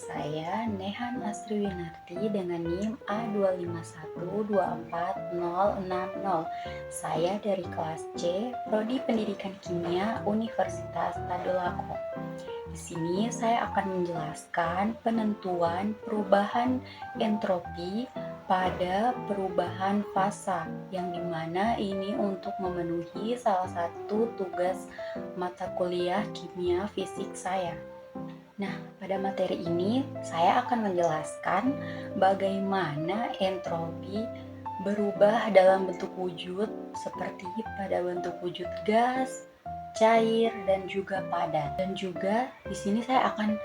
saya Nehan Asriwinarti dengan NIM A25124060. Saya dari kelas C, Prodi Pendidikan Kimia Universitas Tadulako. Di sini saya akan menjelaskan penentuan perubahan entropi pada perubahan fasa, yang dimana ini untuk memenuhi salah satu tugas mata kuliah kimia fisik saya. Nah, pada materi ini saya akan menjelaskan bagaimana entropi berubah dalam bentuk wujud seperti pada bentuk wujud gas, cair, dan juga padat. Dan juga di sini saya akan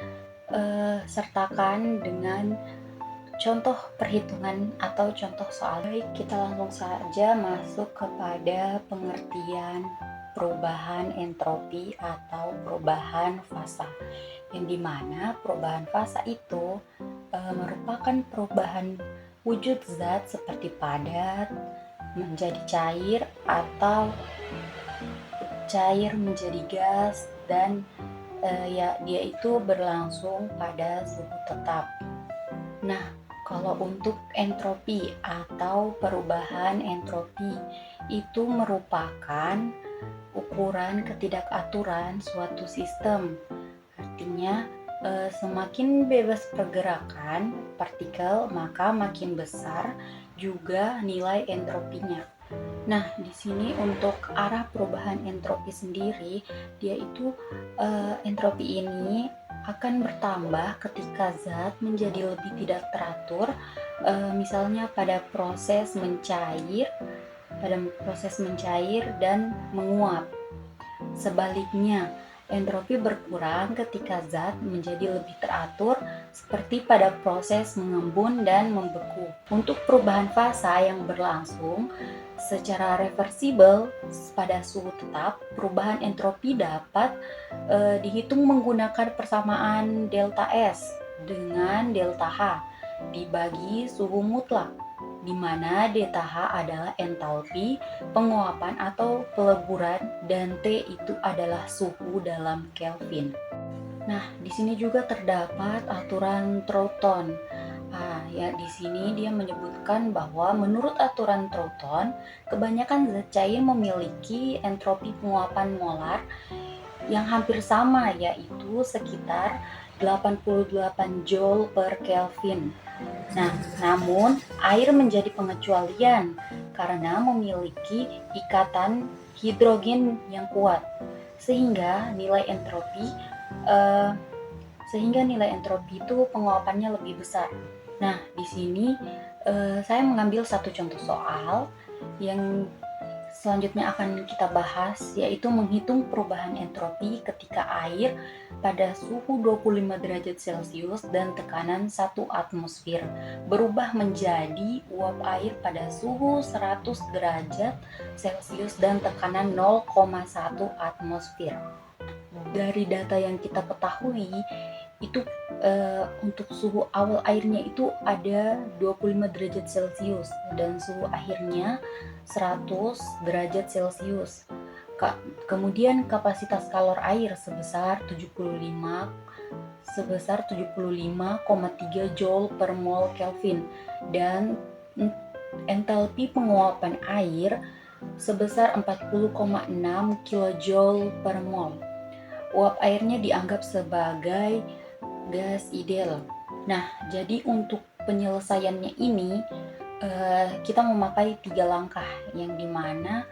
sertakan dengan contoh perhitungan atau contoh soal. Baik, kita langsung saja masuk kepada pengertian perubahan entropi atau perubahan fasa, yang dimana perubahan fasa itu merupakan perubahan wujud zat seperti padat menjadi cair atau cair menjadi gas, dan dia itu berlangsung pada suhu tetap. Nah, kalau untuk entropi atau perubahan entropi itu merupakan ukuran ketidakaturan suatu sistem. Artinya, semakin bebas pergerakan partikel, maka makin besar juga nilai entropinya. Nah, di sini untuk arah perubahan entropi sendiri, dia itu entropi ini akan bertambah ketika zat menjadi lebih tidak teratur, misalnya pada proses mencair dan menguap. Sebaliknya, entropi berkurang ketika zat menjadi lebih teratur seperti pada proses mengembun dan membeku. Untuk perubahan fasa yang berlangsung secara reversibel pada suhu tetap, perubahan entropi dapat dihitung menggunakan persamaan delta S dengan delta H dibagi suhu mutlak, di mana delta H adalah entalpi penguapan atau peleburan dan T itu adalah suhu dalam Kelvin. Nah, di sini juga terdapat aturan Troughton. Ya, di sini dia menyebutkan bahwa menurut aturan Troughton, kebanyakan zat cair memiliki entropi penguapan molar yang hampir sama, yaitu sekitar 88 Joule per Kelvin. Nah, namun air menjadi pengecualian karena memiliki ikatan hidrogen yang kuat, sehingga nilai entropi itu penguapannya lebih besar. Nah, di sini saya mengambil satu contoh soal yang selanjutnya akan kita bahas, yaitu menghitung perubahan entropi ketika air pada suhu 25 derajat Celcius dan tekanan 1 atmosfer berubah menjadi uap air pada suhu 100 derajat Celcius dan tekanan 0,1 atmosfer. Dari data yang kita ketahui, itu untuk suhu awal airnya itu ada 25 derajat Celcius dan suhu akhirnya 100 derajat Celcius. Kemudian kapasitas kalor air sebesar 75,3 Joule per mol Kelvin, dan entalpi penguapan air sebesar 40,6 kilojoule per mol. Uap airnya dianggap sebagai gas ideal. Nah, jadi untuk penyelesaiannya ini kita memakai 3 langkah, yang dimana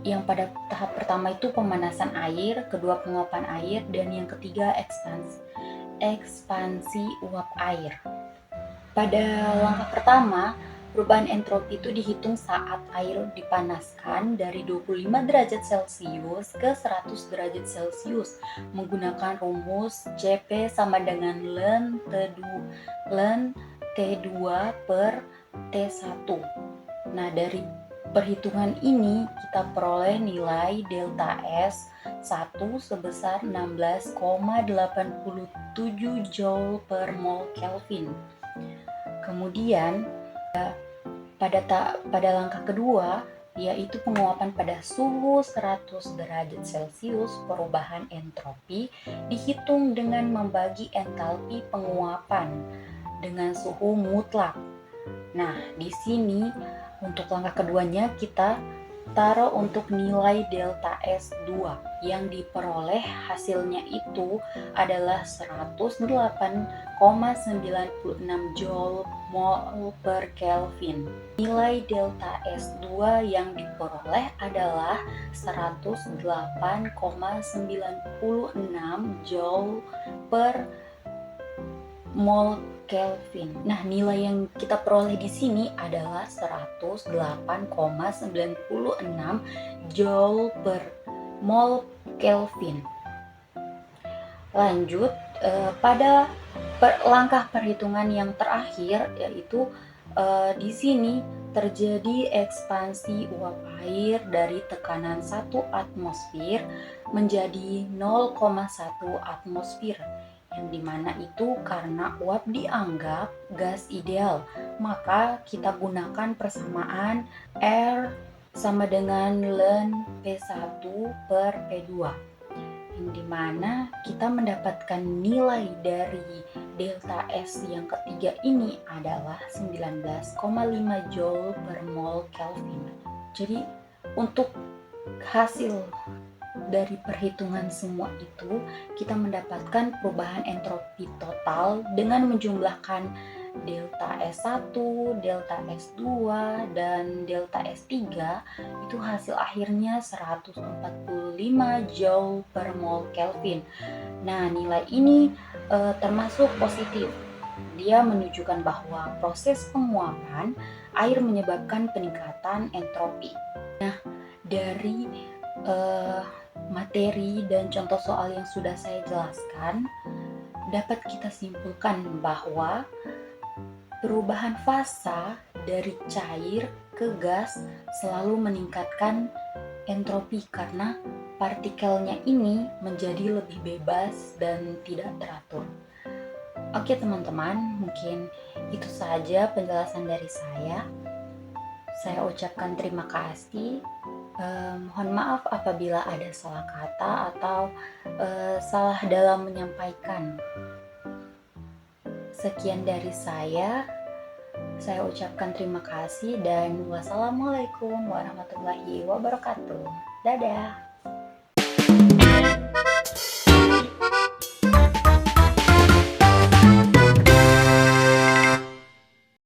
yang pada tahap pertama itu pemanasan air, kedua penguapan air, dan yang ketiga ekspansi uap air. Pada langkah pertama, perubahan entropi itu dihitung saat air dipanaskan dari 25 derajat Celcius ke 100 derajat Celcius menggunakan rumus Cp sama dengan ln T2 per T1. Nah, dari perhitungan ini kita peroleh nilai delta S1 sebesar 16,87 Joule per mol Kelvin. Kemudian pada langkah kedua, yaitu penguapan pada suhu 100 derajat Celcius. Perubahan entropi dihitung dengan membagi entalpi penguapan dengan suhu mutlak. Nah, di sini untuk langkah keduanya kita taruh untuk nilai delta S2 yang diperoleh hasilnya itu adalah 108,96 Joule mol per Kelvin. Nilai delta S2 yang diperoleh adalah 108,96 Joule per mol Kelvin. Nah, nilai yang kita peroleh di sini adalah 108,96 Joule per mol Kelvin. Lanjut pada langkah perhitungan yang terakhir, yaitu di sini terjadi ekspansi uap air dari tekanan 1 atmosfer menjadi 0,1 atmosfer, yang dimana itu karena uap dianggap gas ideal, maka kita gunakan persamaan R sama dengan ln P1 per P2, yang dimana kita mendapatkan nilai dari delta S yang ketiga ini adalah 19,5 Joule per mol Kelvin. Jadi untuk hasil dari perhitungan semua itu, kita mendapatkan perubahan entropi total dengan menjumlahkan delta S1, delta S2, dan delta S3. Itu hasil akhirnya 145 Joule per mol Kelvin. Nah, nilai ini termasuk positif. Dia menunjukkan bahwa proses penguapan air menyebabkan peningkatan entropi. Nah, dari materi dan contoh soal yang sudah saya jelaskan, dapat kita simpulkan bahwa perubahan fasa dari cair ke gas selalu meningkatkan entropi karena partikelnya ini menjadi lebih bebas dan tidak teratur. Oke teman-teman, mungkin itu saja penjelasan dari saya. Saya ucapkan terima kasih. Mohon maaf apabila ada salah kata atau salah dalam menyampaikan. Sekian dari saya ucapkan terima kasih dan wassalamualaikum warahmatullahi wabarakatuh. Dadah.